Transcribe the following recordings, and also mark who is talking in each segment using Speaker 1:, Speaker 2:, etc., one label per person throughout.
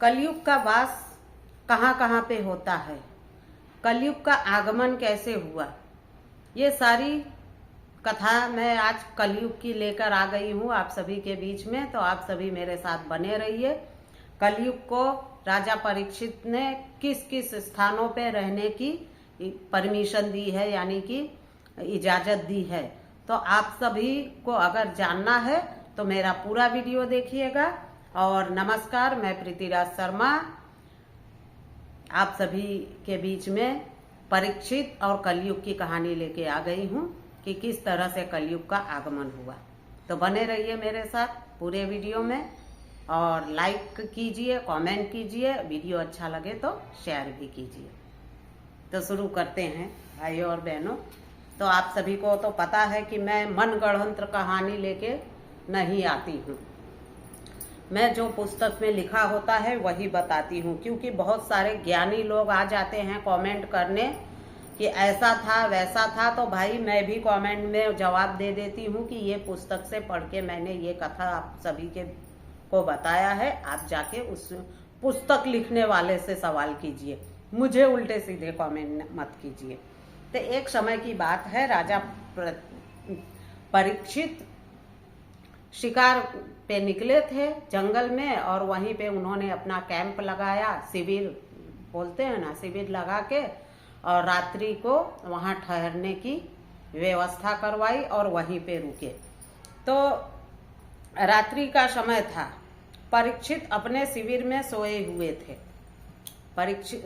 Speaker 1: कलयुग का वास कहाँ कहाँ पे होता है, कलयुग का आगमन कैसे हुआ, ये सारी कथा मैं आज कलयुग की लेकर आ गई हूँ आप सभी के बीच में। तो आप सभी मेरे साथ बने रहिए। कलयुग को राजा परीक्षित ने किस किस स्थानों पे रहने की परमिशन दी है, यानी कि इजाज़त दी है। तो आप सभी को अगर जानना है तो मेरा पूरा वीडियो देखिएगा। और नमस्कार, मैं प्रीतिराज शर्मा आप सभी के बीच में परीक्षित और कलयुग की कहानी लेके आ गई हूँ कि किस तरह से कलयुग का आगमन हुआ। तो बने रहिए मेरे साथ पूरे वीडियो में और लाइक कीजिए, कमेंट कीजिए, वीडियो अच्छा लगे तो शेयर भी कीजिए। तो शुरू करते हैं भाइयों और बहनों। तो आप सभी को तो पता है कि मैं मन गढ़ंत्र कहानी लेके नहीं आती हूँ। मैं जो पुस्तक में लिखा होता है वही बताती हूँ, क्योंकि बहुत सारे ज्ञानी लोग आ जाते हैं कमेंट करने कि ऐसा था वैसा था। तो भाई मैं भी कमेंट में जवाब दे देती हूँ कि ये पुस्तक से पढ़ के मैंने ये कथा आप सभी के को बताया है। आप जाके उस पुस्तक लिखने वाले से सवाल कीजिए, मुझे उल्टे सीधे कमेंट मत कीजिए। तो एक समय की बात है, राजा परीक्षित शिकार पे निकले थे जंगल में और वहीं पे उन्होंने अपना कैंप लगाया, शिविर बोलते हैं ना, शिविर लगा के और रात्रि को वहाँ ठहरने की व्यवस्था करवाई और वहीं पे रुके। तो रात्रि का समय था, परीक्षित अपने शिविर में सोए हुए थे।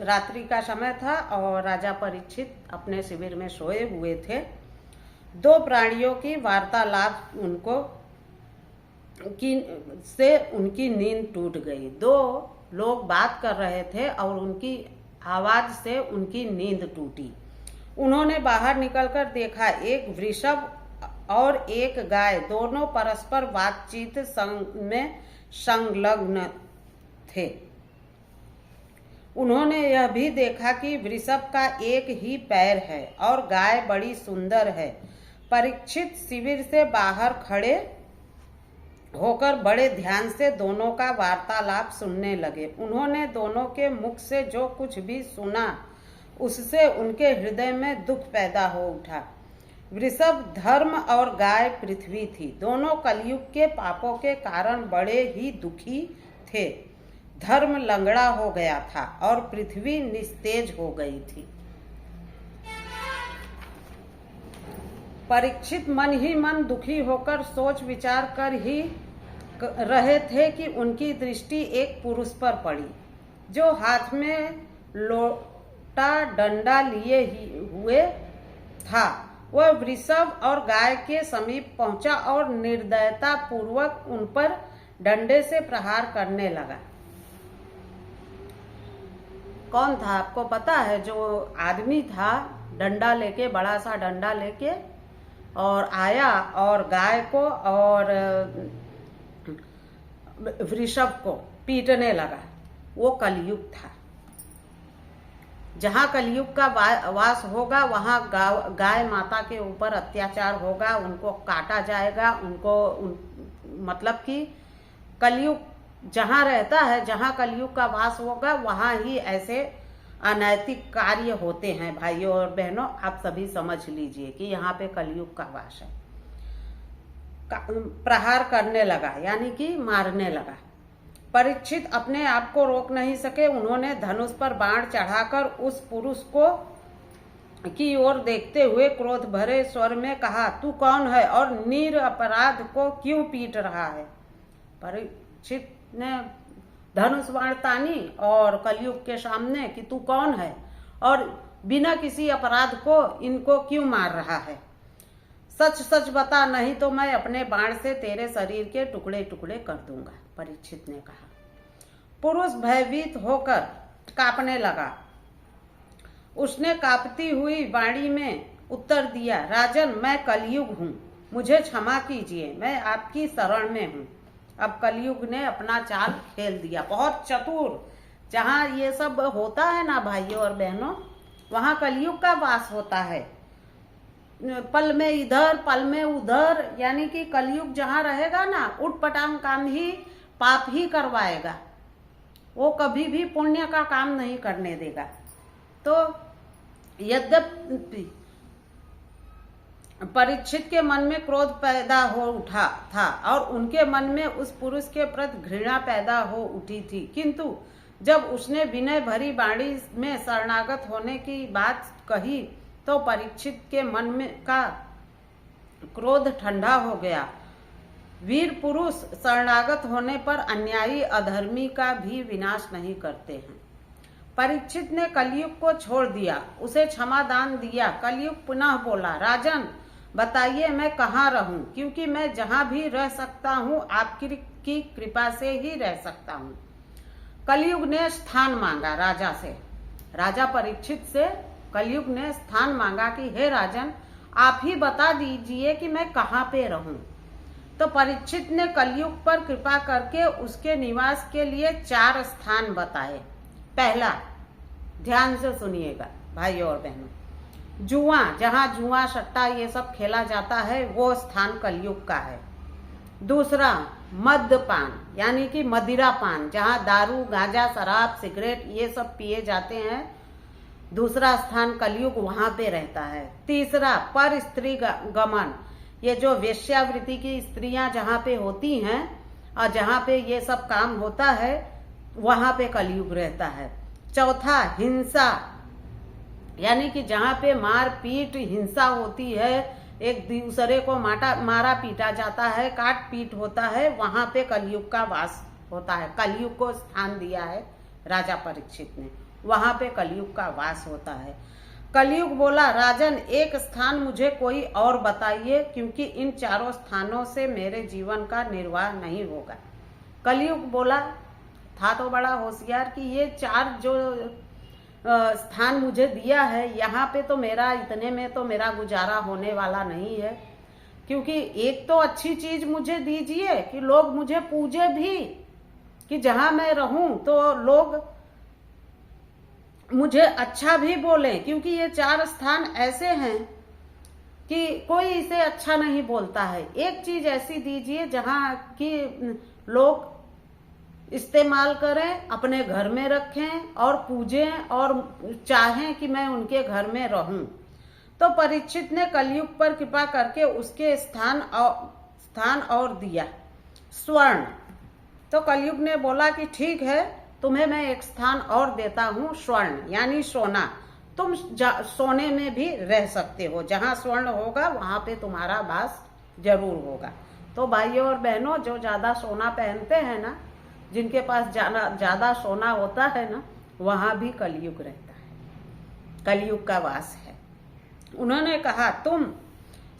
Speaker 1: रात्रि का समय था और राजा परीक्षित अपने शिविर में सोए हुए थे। दो प्राणियों की वार्तालाप उनकी नींद टूट गई। दो लोग बात कर रहे थे और उनकी आवाज से उनकी नींद टूटी। उन्होंने बाहर निकलकर देखा, एक वृषभ और एक गाय दोनों परस्पर बातचीत में संलग्न थे। उन्होंने यह भी देखा कि वृषभ का एक ही पैर है और गाय बड़ी सुंदर है। परीक्षित शिविर से बाहर खड़े होकर बड़े ध्यान से दोनों का वार्तालाप सुनने लगे। उन्होंने दोनों के मुख से जो कुछ भी सुना उससे उनके हृदय में दुख पैदा हो उठा। वृषभ धर्म और गाय पृथ्वी थी। दोनों कलयुग के पापों के कारण बड़े ही दुखी थे। धर्म लंगड़ा हो गया था और पृथ्वी निस्तेज हो गई थी। परीक्षित मन ही मन दुखी होकर सोच विचार कर ही रहे थे कि उनकी दृष्टि एक पुरुष पर पड़ी, जो हाथ में लोटा डंडा लिए हुए था। वह वृषभ और गाय के समीप पहुंचा और निर्दयता पूर्वक उन पर डंडे से प्रहार करने लगा। कौन था आपको पता है? जो आदमी था डंडा लेके, बड़ा सा डंडा लेके और आया और गाय को और वृषभ को पीटने लगा, वो कलयुग था। जहाँ कलयुग का वास होगा वहाँ गाय माता के ऊपर अत्याचार होगा, उनको काटा जाएगा, मतलब कि कलयुग जहाँ रहता है, जहाँ कलयुग का वास होगा वहाँ ही ऐसे अनैतिक कार्य होते हैं। भाइयों और बहनों, आप सभी समझ लीजिए कि यहाँ पे कलयुग का वास है। प्रहार करने लगा, यानी कि मारने लगा। परीक्षित अपने आप को रोक नहीं सके। उन्होंने धनुष पर बाण चढ़ाकर उस पुरुष को की ओर देखते हुए क्रोध भरे स्वर में कहा, तू कौन है और निरपराध को क्यों पीट रहा है? परीक्षित ने धनुष बाण तानी और कलयुग के सामने कि तू कौन है और बिना किसी अपराध को इनको क्यों मार रहा है? सच सच बता, नहीं तो मैं अपने बाण से तेरे शरीर के टुकड़े टुकड़े कर दूंगा, परीक्षित ने कहा। पुरुष भयभीत होकर कांपने लगा। उसने कांपती हुई वाणी में उत्तर दिया, राजन, मैं कलयुग हूँ, मुझे क्षमा कीजिए, मैं आपकी शरण में हूँ। अब कलयुग ने अपना चाल खेल दिया, बहुत चतुर। जहाँ ये सब होता है ना भाइयों और बहनों, वहाँ कलयुग का वास होता है। पल में इधर पल में उधर, यानी कि कलयुग जहाँ रहेगा ना, उठ पटांग काम ही पाप ही करवाएगा। वो कभी भी पुण्य का काम नहीं करने देगा। तो यद्यपि परीक्षित के मन में क्रोध पैदा हो उठा था और उनके मन में उस पुरुष के प्रति घृणा पैदा हो उठी थी, किंतु जब उसने विनय भरी वाणी में शरणागत होने की बात कही तो परीक्षित के मन में का क्रोध ठंडा हो गया। वीर पुरुष शरणागत होने पर अन्यायी अधर्मी का भी विनाश नहीं करते हैं। परीक्षित ने कलयुग को छोड़ दिया, उसे क्षमादान दिया। कलयुग पुनः बोला, राजन बताइए मैं कहाँ रहूं, क्योंकि मैं जहां भी रह सकता हूं आपकी कृपा से ही रह सकता हूं। कलयुग ने स्थान मांगा राजा से, राजा परीक्षित से कलयुग ने स्थान मांगा कि हे राजन आप ही बता दीजिए कि मैं कहाँ पे रहूं। तो परीक्षित ने कलयुग पर कृपा करके उसके निवास के लिए 4 स्थान बताए। पहला, ध्यान से सुनिएगा भाइयों और बहनों, जुआ, जहां जुआ सट्टा ये सब खेला जाता है वो स्थान कलयुग का है। दूसरा, मद्यपान यानी कि मदिरा पान, जहां दारू गांजा शराब सिगरेट ये सब पिए जाते हैं, दूसरा स्थान कलयुग वहां पे रहता है। तीसरा, पर स्त्री गमन, ये जो वेश्यावृत्ति की स्त्रियां जहां पे होती हैं और जहां पे ये सब काम होता है वहां पे कलयुग रहता है। चौथा, हिंसा यानी कि जहां पे मार पीट हिंसा होती है, एक दूसरे को मारा पीटा जाता है, काट पीट होता है, वहां पे कलयुग का वास होता है। कलयुग को स्थान दिया है राजा परीक्षित ने, वहां पे कलयुग का वास होता है। कलयुग बोला, राजन एक स्थान मुझे कोई और बताइए, क्योंकि इन 4 स्थानों से मेरे जीवन का निर्वाह नहीं होगा। कलयुग बोला, था तो बड़ा होशियार कि ये 4 जो स्थान मुझे दिया है यहाँ पे तो मेरा इतने में तो मेरा गुजारा होने वाला नहीं है, क्योंकि एक तो अच्छी चीज मुझे दीजिए कि लोग मुझे पूजे भी, कि जहां मैं रहूं तो लोग मुझे अच्छा भी बोले, क्योंकि ये 4 स्थान ऐसे हैं कि कोई इसे अच्छा नहीं बोलता है। एक चीज ऐसी दीजिए जहां कि लोग इस्तेमाल करें, अपने घर में रखें और पूजें और चाहें कि मैं उनके घर में रहूं। तो परीक्षित ने कलयुग पर कृपा करके उसके स्थान और दिया, स्वर्ण। तो कलयुग ने बोला कि ठीक है, तुम्हें मैं एक स्थान और देता हूं, स्वर्ण यानी सोना। तुम सोने में भी रह सकते हो, जहां स्वर्ण होगा वहां पे तुम्हारा वास जरूर होगा। तो भाइयों और बहनों, जो ज्यादा सोना पहनते हैं ना, जिनके पास ज्यादा सोना होता है ना, वहां भी कलयुग रहता है, कलयुग का वास है। उन्होंने कहा तुम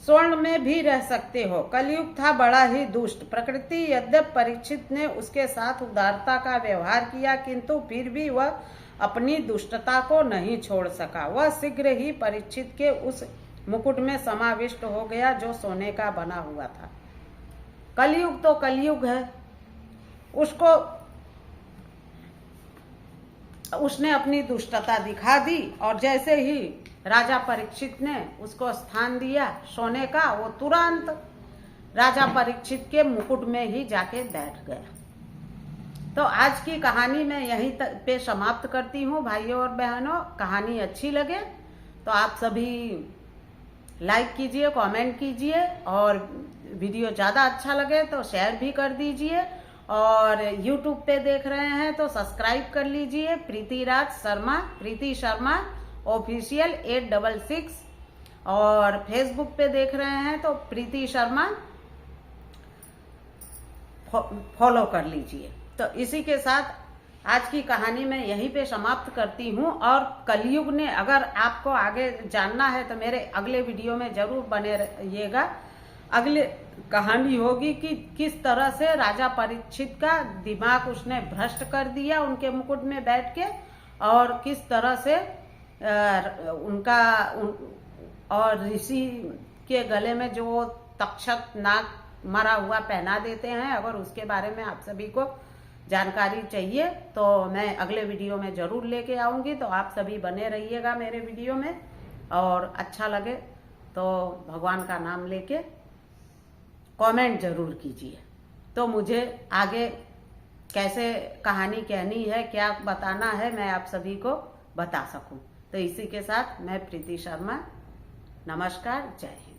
Speaker 1: स्वर्ण में भी रह सकते हो। कलयुग था बड़ा ही दुष्ट प्रकृति। यद्यप परीक्षित ने उसके साथ उदारता का व्यवहार किया, किंतु फिर भी वह अपनी दुष्टता को नहीं छोड़ सका। वह शीघ्र ही परीक्षित के उस मुकुट में समाविष्ट हो गया जो सोने का बना हुआ था। कलयुग तो कलयुग है, उसने अपनी दुष्टता दिखा दी, और जैसे ही राजा परीक्षित ने उसको स्थान दिया सोने का, वो तुरंत राजा परीक्षित के मुकुट में ही जाके बैठ गया। तो आज की कहानी मैं यहीं पे समाप्त करती हूँ भाइयों और बहनों। कहानी अच्छी लगे तो आप सभी लाइक कीजिए, कमेंट कीजिए, और वीडियो ज़्यादा अच्छा लगे तो शेयर भी कर दीजिए, और YouTube पे देख रहे हैं तो सब्सक्राइब कर लीजिए। प्रीति शर्मा ऑफिशियल 866, और फेसबुक पे देख रहे हैं तो प्रीति शर्मा फॉलो कर लीजिए। तो इसी के साथ आज की कहानी मैं यहीं पे समाप्त करती हूँ। और कलयुग ने, अगर आपको आगे जानना है तो मेरे अगले वीडियो में जरूर बने रहिएगा। अगले कहानी होगी कि किस तरह से राजा परीक्षित का दिमाग उसने भ्रष्ट कर दिया उनके मुकुट में बैठ के, और किस तरह से और ऋषि के गले में जो तक्षक नाग मरा हुआ पहना देते हैं, अगर उसके बारे में आप सभी को जानकारी चाहिए तो मैं अगले वीडियो में जरूर लेके आऊंगी। तो आप सभी बने रहिएगा मेरे वीडियो में, और अच्छा लगे तो भगवान का नाम लेके कमेंट जरूर कीजिए, तो मुझे आगे कैसे कहानी कहनी है, क्या बताना है, मैं आप सभी को बता सकूं। तो इसी के साथ मैं प्रीति शर्मा, नमस्कार, जय हिंद।